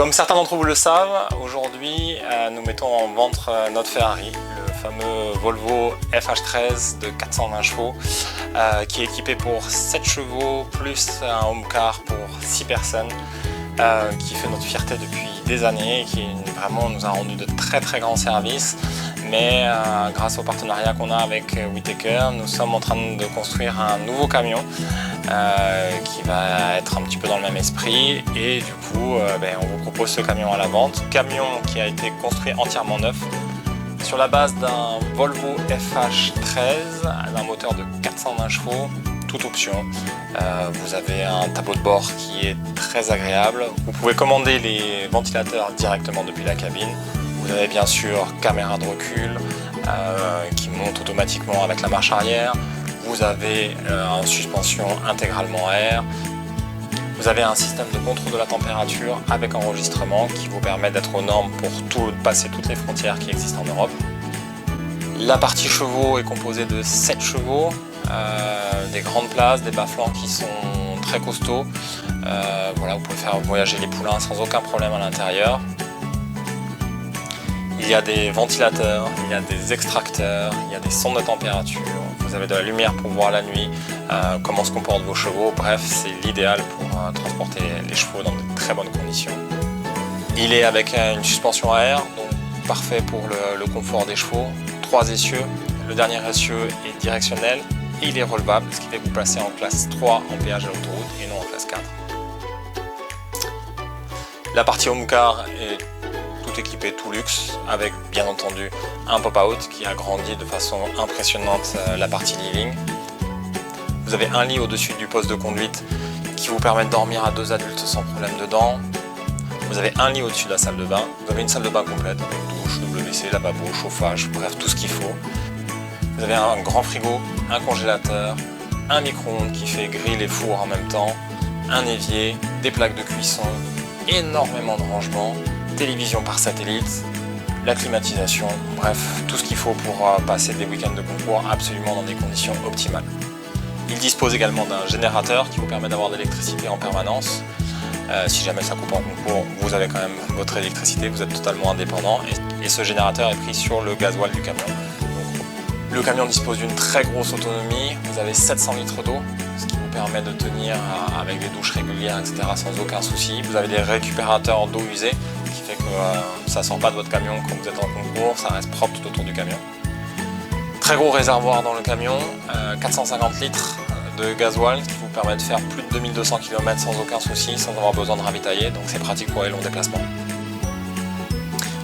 Comme certains d'entre vous le savent, aujourd'hui nous mettons en vente notre Ferrari, le fameux Volvo FH13 de 420 chevaux qui est équipé pour 7 chevaux plus un home car pour 6 personnes qui fait notre fierté depuis des années et qui vraiment nous a rendu de très grands services. Mais grâce au partenariat qu'on a avec Whittaker, nous sommes en train de construire un nouveau camion qui va être un petit peu dans le même esprit et du coup on vous propose ce camion à la vente. Camion qui a été construit entièrement neuf sur la base d'un Volvo FH13, d'un moteur de 420 chevaux, toute option. Vous avez un tableau de bord qui est très agréable. Vous pouvez commander les ventilateurs directement depuis la cabine. Vous avez bien sûr caméra de recul qui monte automatiquement avec la marche arrière. Vous avez une suspension intégralement air. Vous avez un système de contrôle de la température avec enregistrement qui vous permet d'être aux normes pour passer toutes les frontières qui existent en Europe. La partie chevaux est composée de 7 chevaux, des grandes places, des bas-flancs qui sont très costauds. Voilà, vous pouvez faire voyager les poulains sans aucun problème à l'intérieur. Il y a des ventilateurs, il y a des extracteurs, il y a des sondes de température, vous avez de la lumière pour voir la nuit, comment se comportent vos chevaux, bref, c'est l'idéal pour transporter les chevaux dans de très bonnes conditions. Il est avec une suspension à air, donc parfait pour le confort des chevaux, 3 essieux, le dernier essieu est directionnel et il est relevable, ce qui fait que vous passez en classe 3 en péage à l'autoroute et non en classe 4. La partie home car est tout équipé, tout luxe, avec bien entendu un pop-out qui agrandit de façon impressionnante la partie living. Vous avez un lit au-dessus du poste de conduite qui vous permet de dormir à 2 adultes sans problème dedans. Vous avez un lit au-dessus de la salle de bain. Vous avez une salle de bain complète avec douche, WC, lavabo, chauffage, bref tout ce qu'il faut. Vous avez un grand frigo, un congélateur, un micro-ondes qui fait grill et four en même temps, un évier, des plaques de cuisson, énormément de rangements, télévision par satellite, la climatisation, bref, tout ce qu'il faut pour passer des week-ends de concours absolument dans des conditions optimales. Il dispose également d'un générateur qui vous permet d'avoir de l'électricité en permanence. Si jamais ça coupe en concours, vous avez quand même votre électricité, vous êtes totalement indépendant et ce générateur est pris sur le gasoil du camion. Donc, le camion dispose d'une très grosse autonomie, vous avez 700 litres d'eau, ce qui vous permet de tenir avec des douches régulières, etc. sans aucun souci. Vous avez des récupérateurs d'eau usée, qui fait que ça ne sort pas de votre camion quand vous êtes en concours, ça reste propre tout autour du camion. Très gros réservoir dans le camion, 450 litres de gasoil qui vous permet de faire plus de 2200 km sans aucun souci, sans avoir besoin de ravitailler, donc c'est pratique pour les longs déplacements.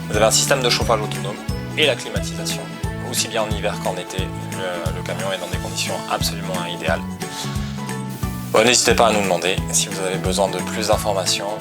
Vous avez un système de chauffage autonome et la climatisation, aussi bien en hiver qu'en été, le camion est dans des conditions absolument idéales. Bon, n'hésitez pas à nous demander si vous avez besoin de plus d'informations.